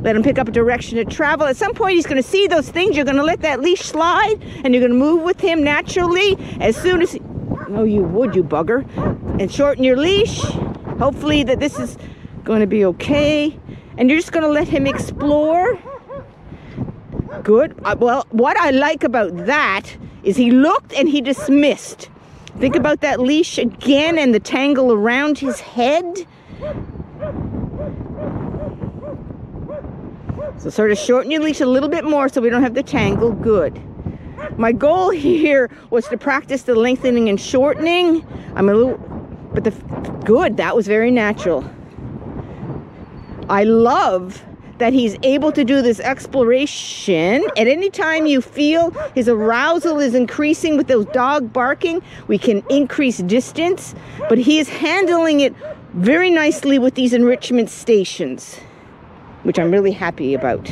Let him pick up a direction to travel. At some point, he's going to see those things. You're going to let that leash slide, and you're going to move with him naturally. As soon as... Oh, you would, you bugger. And shorten your leash. Hopefully that this is going to be okay. And you're just going to let him explore. Good. Well, what I like about that is he looked and he dismissed. Think about that leash again and the tangle around his head. So sort of shorten your leash a little bit more so we don't have the tangle. Good. My goal here was to practice the lengthening and shortening. Good, that was very natural. I love that he's able to do this exploration. At any time you feel his arousal is increasing with those dog barking, we can increase distance, but he is handling it very nicely with these enrichment stations, which I'm really happy about.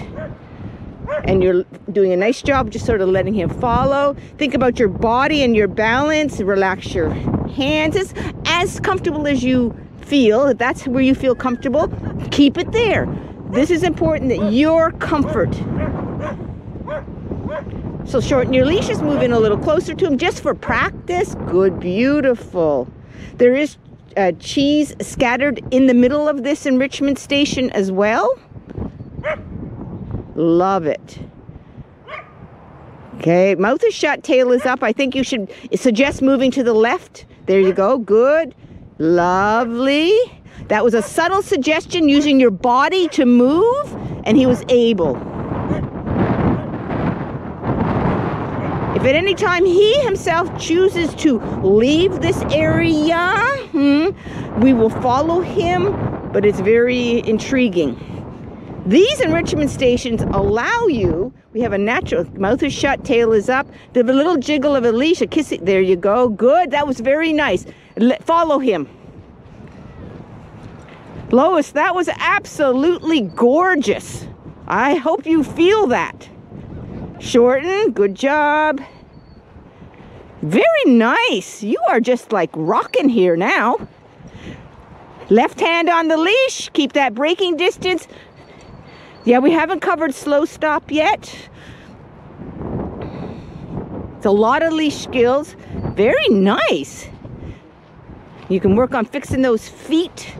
And you're doing a nice job just sort of letting him follow. Think about your body and your balance. Relax your hands. It's as comfortable as you feel. If that's where you feel comfortable, keep it there. This is important, that your comfort. So shorten your leashes, move in a little closer to him just for practice. Good, beautiful. There is cheese scattered in the middle of this enrichment station as well. Love it. Okay, mouth is shut, tail is up. I think you should suggest moving to the left. There you go, good. Lovely. That was a subtle suggestion, using your body to move, and he was able. If at any time he himself chooses to leave this area, we will follow him, but it's very intriguing. These enrichment stations allow you, we have a natural, mouth is shut, tail is up, there's a little jiggle of a leash, a kissing, there you go, good, that was very nice. Follow him. Lois, that was absolutely gorgeous. I hope you feel that. Shorten, good job. Very nice. You are just like rocking here now. Left hand on the leash, keep that braking distance. Yeah, we haven't covered slow stop yet. It's a lot of leash skills. Very nice. You can work on fixing those feet.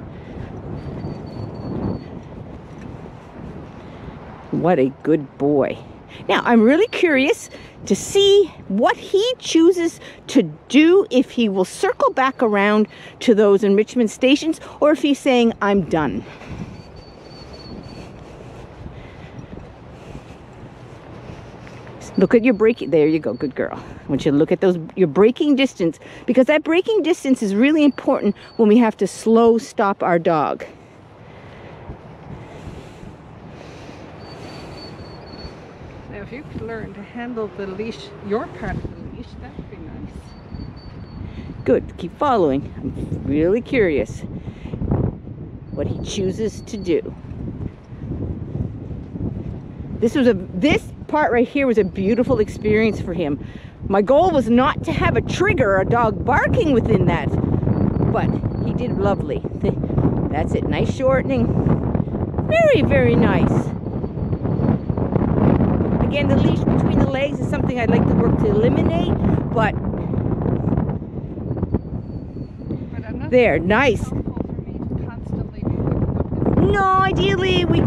What a good boy. Now, I'm really curious to see what he chooses to do, if he will circle back around to those enrichment stations, or if he's saying, I'm done. Look at your braking. There you go. Good girl. I want you to look at your braking distance, because that braking distance is really important when we have to slow stop our dog. Now, if you could learn to handle the leash, your part of the leash, that would be nice. Good. Keep following. I'm really curious what he chooses to do. This part right here was a beautiful experience for him. My goal was not to have a trigger, a dog barking within that, but he did lovely. That's it. Nice shortening. Very, very nice. Again, the leash between the legs is something I'd like to work to eliminate, but there, nice. No, ideally we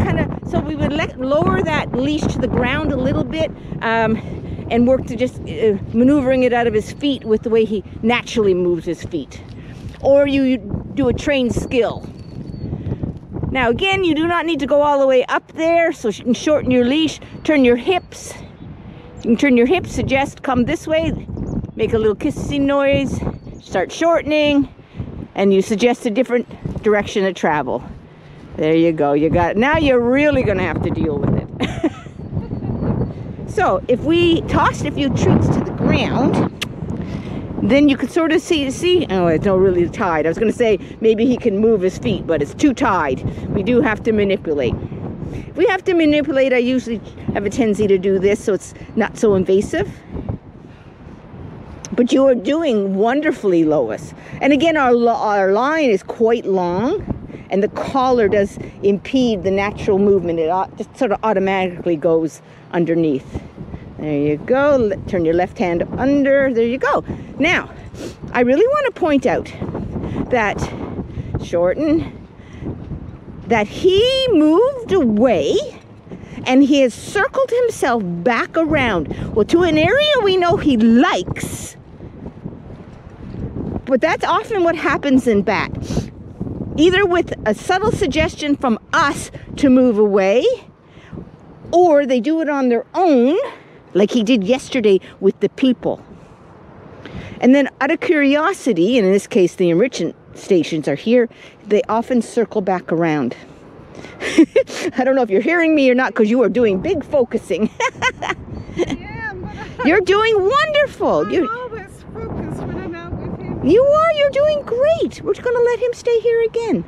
we would lower that leash to the ground a little bit, and work to just maneuvering it out of his feet with the way he naturally moves his feet. Or you do a trained skill. Now again, you do not need to go all the way up there, so you can shorten your leash, turn your hips. You can turn your hips, suggest come this way, make a little kissing noise, start shortening, and you suggest a different direction of travel. There you go, you got it. Now you're really gonna have to deal with it. So if we tossed a few treats to the ground, then you could sort of see, oh, it's not really tied. I was gonna say maybe he can move his feet, but it's too tied. We do have to manipulate. If we have to manipulate, I usually have a tendency to do this so it's not so invasive. But you are doing wonderfully, Lois. And again, our line is quite long. and the collar does impede the natural movement. It just sort of automatically goes underneath. There you go. Turn your left hand under. There you go. Now, I really want to point out that that he moved away and he has circled himself back around. Well, to an area we know he likes. But that's often what happens in bat. Either with a subtle suggestion from us to move away, or they do it on their own, like he did yesterday with the people. And then out of curiosity, and in this case the enrichment stations are here, they often circle back around. I don't know if you're hearing me or not, because you are doing big focusing. Yeah, but You're doing wonderful. I'm always focused when I'm out with him. You are. You're doing great. We're going to let him stay here again.